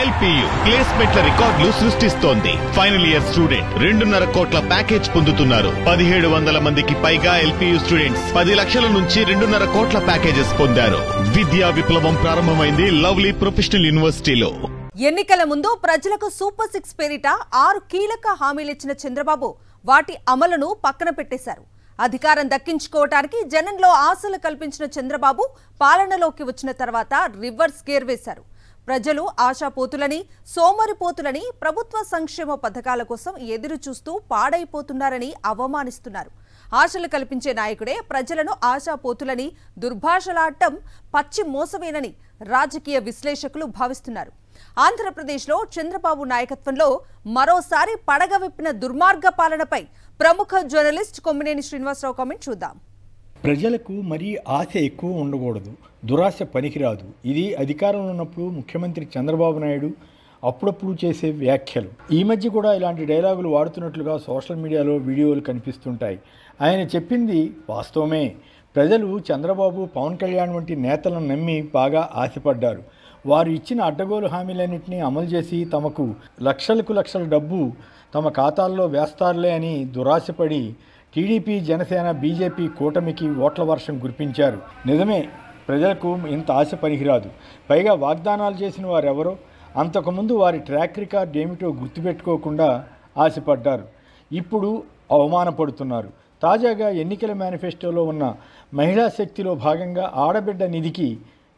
LPU ప్లేస్మెంట్ల రికార్డులు సృష్టిస్తోంది. Final year student 2.5 కోట్ల ప్యాకేజ్ పొందుతున్నారు. 1700 మందికి పైగా ఎల్పీయూ స్టూడెంట్స్ 10 లక్షల నుంచి 2.5 కోట్ల ప్యాకేజెస్ పొందారు. విద్యా విప్లవం ప్రారంభమైంది లవ్లీ ప్రొఫెషనల్ యూనివర్సిటీలో. ఎన్నికల ముందు ప్రజలకు సూపర్ 6 పేరిట 6 కీలక హామీలిచ్చిన చంద్రబాబు వాటి అమలును పక్కన పెట్టేశారు. అధికారం దక్కించుకోవటానికి జనంలో ఆశలు కల్పించిన చంద్రబాబు పాలనలోకి వచ్చిన తర్వాత రివర్స్ గేర్ వేశారు. ప్రజలు ఆశాపోతులని, సోమరిపోతులని, ప్రభుత్వ సంక్షేమ పథకాల కోసం ఎదురు చూస్తూ పాడైపోతున్నారని అవమానిస్తున్నారు. ఆశలు కల్పించే నాయకుడే ప్రజలను ఆశాపోతులని దుర్భాషలాడటం పచ్చి మోసమేనని రాజకీయ విశ్లేషకులు భావిస్తున్నారు. ఆంధ్రప్రదేశ్లో చంద్రబాబు నాయకత్వంలో మరోసారి పడగవిప్పిన దుర్మార్గ పాలనపై ప్రముఖ జర్నలిస్ట్ కొమ్మినేని శ్రీనివాసరావు కామెంట్ చూద్దాం. ప్రజలకు మరీ ఆశ ఎక్కువ ఉండకూడదు, దురాశ పనికిరాదు. ఇది అధికారంలో ఉన్నప్పుడు ముఖ్యమంత్రి చంద్రబాబు నాయుడు అప్పుడప్పుడు చేసే వ్యాఖ్యలు. ఈ మధ్య కూడా ఇలాంటి డైలాగులు వాడుతున్నట్లుగా సోషల్ మీడియాలో వీడియోలు కనిపిస్తుంటాయి. ఆయన చెప్పింది వాస్తవమే. ప్రజలు చంద్రబాబు, పవన్ కళ్యాణ్ వంటి నేతలను నమ్మి బాగా ఆశపడ్డారు. వారు ఇచ్చిన అడ్డగోలు హామీలన్నింటినీ అమలు చేసి తమకు లక్షల డబ్బు తమ ఖాతాల్లో వేస్తారులే అని దురాశపడి టీడీపీ, జనసేన, బీజేపీ కూటమికి ఓట్ల వర్షం కురిపించారు. నిజమే, ప్రజలకు ఇంత ఆశ పనికిరాదు. పైగా వాగ్దానాలు చేసిన వారెవరో, అంతకుముందు వారి ట్రాక్ రికార్డ్ ఏమిటో గుర్తుపెట్టుకోకుండా ఆశపడ్డారు. ఇప్పుడు అవమానపడుతున్నారు. తాజాగా ఎన్నికల మేనిఫెస్టోలో ఉన్న మహిళా శక్తిలో భాగంగా ఆడబిడ్డ నిధికి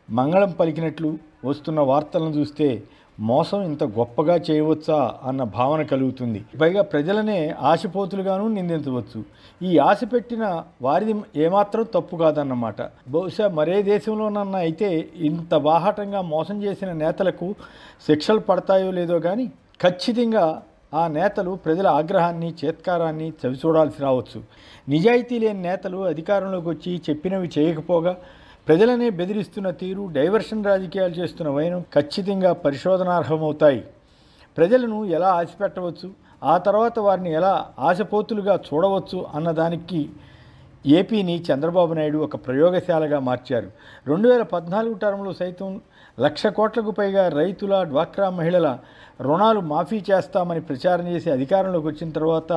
మంగళం పలికినట్లు వస్తున్న వార్తలను చూస్తే మోసం ఇంత గొప్పగా చేయవచ్చా అన్న భావన కలుగుతుంది. పైగా ప్రజలనే ఆశపోతులుగాను నిందించవచ్చు. ఈ ఆశ పెట్టిన వారిది ఏమాత్రం తప్పు కాదన్నమాట. బహుశా మరే దేశంలోనన్నా అయితే ఇంత బాహాటంగా మోసం చేసిన నేతలకు శిక్షలు పడతాయో లేదో కానీ ఖచ్చితంగా ఆ నేతలు ప్రజల ఆగ్రహాన్ని, చేత్కారాన్ని చవిచూడాల్సి రావచ్చు. నిజాయితీ లేని నేతలు అధికారంలోకి వచ్చి చెప్పినవి చేయకపోగా ప్రజలనే బెదిరిస్తున్న తీరు, డైవర్షన్ రాజకీయాలు చేస్తున్న వైనం ఖచ్చితంగా పరిశోధనార్హమవుతాయి. ప్రజలను ఎలా ఆశపెట్టవచ్చు, ఆ తర్వాత వారిని ఎలా ఆశపోతులుగా చూడవచ్చు అన్నదానికి ఏపీని చంద్రబాబు నాయుడు ఒక ప్రయోగశాలగా మార్చారు. 2014 టర్మ్లో సైతం 1,00,000 కోట్లకు పైగా రైతుల, డ్వాక్రా మహిళల రుణాలు మాఫీ చేస్తామని ప్రచారం చేసి అధికారంలోకి వచ్చిన తర్వాత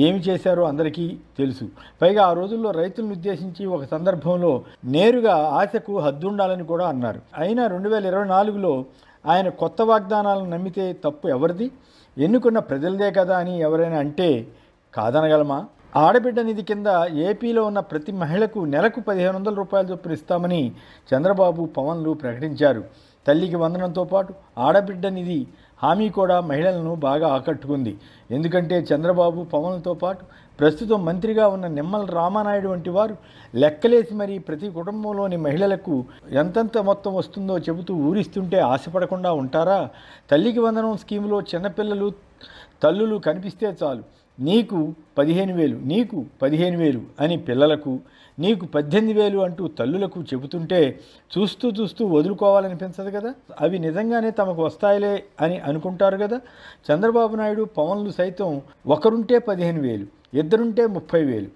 ఏమి చేశారో అందరికీ తెలుసు. పైగా ఆ రోజుల్లో రైతులను ఉద్దేశించి ఒక సందర్భంలో నేరుగా ఆశకు హద్దుండాలని కూడా అన్నారు. అయినా 2024లో ఆయన కొత్త వాగ్దానాలను నమ్మితే తప్పు ఎవరిది? ఎన్నుకున్న ప్రజలదే కదా అని ఎవరైనా అంటే కాదనగలమా? ఆడబిడ్డ నిధి కింద ఏపీలో ఉన్న ప్రతి మహిళకు నెలకు 1,500 రూపాయల చొప్పున ఇస్తామని చంద్రబాబు, పవన్లు ప్రకటించారు. తల్లికి వందనంతో పాటు ఆడబిడ్డ నిధి హామీ కూడా మహిళలను బాగా ఆకట్టుకుంది. ఎందుకంటే చంద్రబాబు, పవన్లతో పాటు ప్రస్తుతం మంత్రిగా ఉన్న నిమ్మల రామానాయుడు వంటి వారు లెక్కలేసి మరీ ప్రతి కుటుంబంలోని మహిళలకు ఎంతెంత మొత్తం వస్తుందో చెబుతూ ఊరిస్తుంటే ఆశపడకుండా ఉంటారా? తల్లికి వందనం స్కీములో చిన్నపిల్లలు, తల్లులు కనిపిస్తే చాలు నీకు 15,000, నీకు 15,000 అని పిల్లలకు, నీకు 18,000 అంటూ తల్లులకు చెబుతుంటే చూస్తూ వదులుకోవాలనిపించదు కదా. అవి నిజంగానే తమకు వస్తాయిలే అని అనుకుంటారు కదా. చంద్రబాబు నాయుడు, పవన్లు సైతం ఒకరుంటే 15,000, ఇద్దరుంటే 30,000,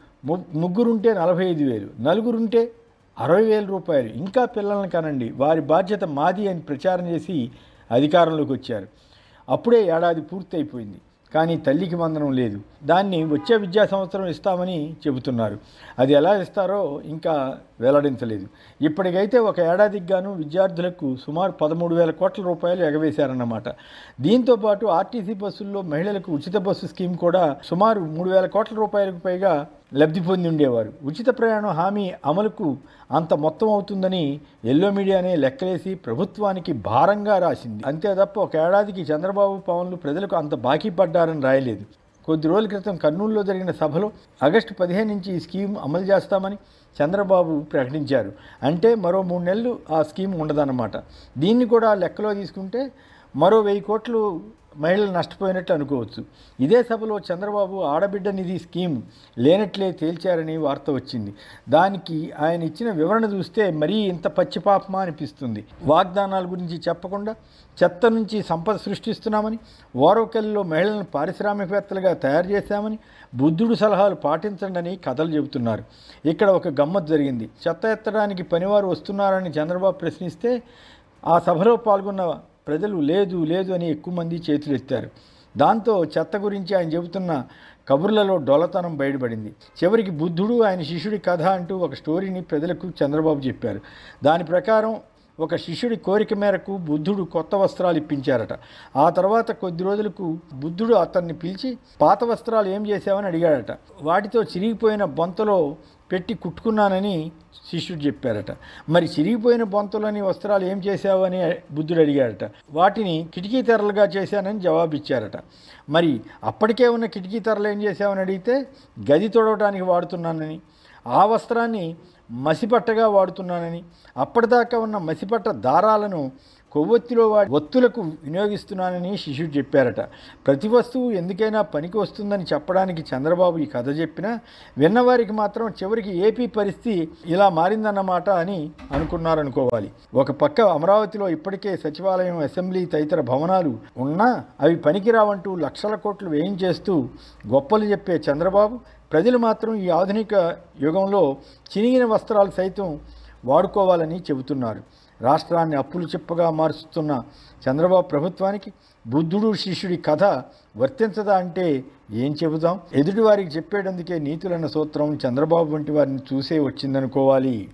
ముగ్గురుంటే 45,000, నలుగురుంటే 60,000 రూపాయలు. ఇంకా పిల్లలను కనండి, వారి బాధ్యత మాది అని ప్రచారం చేసి అధికారంలోకి వచ్చారు. అప్పుడే ఏడాది పూర్తయిపోయింది, కానీ తల్లికి వందనం లేదు. దాన్ని వచ్చే విద్యా సంవత్సరం ఇస్తామని చెబుతున్నారు. అది ఎలా ఇస్తారో ఇంకా వెల్లడించలేదు. ఇప్పటికైతే ఒక ఏడాదికి గాను విద్యార్థులకు సుమారు 13,000 కోట్ల రూపాయలు ఎగవేశారన్నమాట. దీంతోపాటు ఆర్టీసీ బస్సుల్లో మహిళలకు ఉచిత బస్సు స్కీమ్ కూడా సుమారు 3,000 కోట్ల రూపాయలకు పైగా లబ్ధి పొంది ఉండేవారు. ఉచిత ప్రయాణం హామీ అమలుకు అంత మొత్తం అవుతుందని ఎల్లో మీడియానే లెక్కలేసి ప్రభుత్వానికి భారంగా రాసింది. అంతే తప్ప ఒక ఏడాదికి చంద్రబాబు, పవన్లు ప్రజలకు అంత బాకీ పడ్డారని రాయలేదు. కొద్ది రోజుల క్రితం కర్నూలులో జరిగిన సభలో ఆగస్టు 15 నుంచి ఈ స్కీమ్ అమలు చేస్తామని చంద్రబాబు ప్రకటించారు. అంటే మరో 3 నెలలు ఆ స్కీమ్ ఉండదన్నమాట. దీన్ని కూడా లెక్కలో తీసుకుంటే మరో 1,000 కోట్లు మహిళలు నష్టపోయినట్లు అనుకోవచ్చు. ఇదే సభలో చంద్రబాబు ఆడబిడ్డ నిధి స్కీమ్ లేనట్లే తేల్చారని వార్త వచ్చింది. దానికి ఆయన ఇచ్చిన వివరణ చూస్తే మరీ ఇంత పచ్చిపాపమా అనిపిస్తుంది. వాగ్దానాల గురించి చెప్పకుండా చెత్త నుంచి సంపద సృష్టిస్తున్నామని, ఓరవకల్లో మహిళలను పారిశ్రామికవేత్తలుగా తయారు చేశామని, బుద్ధుడు సలహాలు పాటించండి కథలు చెబుతున్నారు. ఇక్కడ ఒక గమ్మత్ జరిగింది. చెత్త ఎత్తడానికి పనివారు వస్తున్నారని చంద్రబాబు ప్రశ్నిస్తే ఆ సభలో పాల్గొన్న ప్రజలు లేదు లేదు అని ఎక్కువ మంది చేతులు ఎత్తారు. దాంతో చెత్త గురించి ఆయన చెబుతున్న కబుర్లలో డొల్లతనం బయటపడింది. చివరికి బుద్ధుడు ఆయన శిష్యుడి కథ అంటూ ఒక స్టోరీని ప్రజలకు చంద్రబాబు చెప్పారు. దాని ప్రకారం ఒక శిష్యుడి కోరిక మేరకు బుద్ధుడు కొత్త వస్త్రాలు ఇప్పించారట. ఆ తర్వాత కొద్ది రోజులకు బుద్ధుడు అతన్ని పిలిచి పాత వస్త్రాలు ఏం చేశావని అడిగాడట. వాటితో చిరిగిపోయిన బొంతలో పెట్టి కుట్టుకున్నానని శిష్యుడు చెప్పారట. మరి చిరిగిపోయిన బొంతలోని వస్త్రాలు ఏం చేశావు అని బుద్ధుడు అడిగాడట. వాటిని కిటికీ తెరలుగా చేశానని జవాబిచ్చారట. మరి అప్పటికే ఉన్న కిటికీ తెరలు ఏం చేశావని అడిగితే గది తొడవడానికి వాడుతున్నానని, ఆ వస్త్రాన్ని మసిపట్టగా వాడుతున్నానని, అప్పటిదాకా ఉన్న మసిపట్ట దారాలను కొవ్వొత్తిలో ఒత్తులకు వినియోగిస్తున్నానని శిష్యుడు చెప్పారట. ప్రతి వస్తువు ఎందుకైనా పనికి వస్తుందని చెప్పడానికి చంద్రబాబు ఈ కథ చెప్పినా విన్నవారికి మాత్రం చివరికి ఏపీ పరిస్థితి ఇలా మారిందన్నమాట అని అనుకున్నారనుకోవాలి. ఒక పక్క అమరావతిలో ఇప్పటికే సచివాలయం, అసెంబ్లీ తదితర భవనాలు ఉన్నా అవి పనికిరావంటూ లక్షల కోట్లు వేయించేస్తూ గొప్పలు చెప్పే చంద్రబాబు ప్రజలు మాత్రం ఈ ఆధునిక యుగంలో చినిగిన వస్త్రాలు సైతం వాడుకోవాలని చెబుతున్నారు. రాష్ట్రాన్ని అప్పులు చిప్పగా మారుస్తున్న చంద్రబాబు ప్రభుత్వానికి బుద్ధుడు శిష్యుడి కథ వర్తించదా అంటే ఏం చెబుదాం? ఎదుటి వారికి చెప్పేటందుకే నీతులన్న సూత్రం చంద్రబాబు వంటి వారిని చూసే వచ్చిందనుకోవాలి.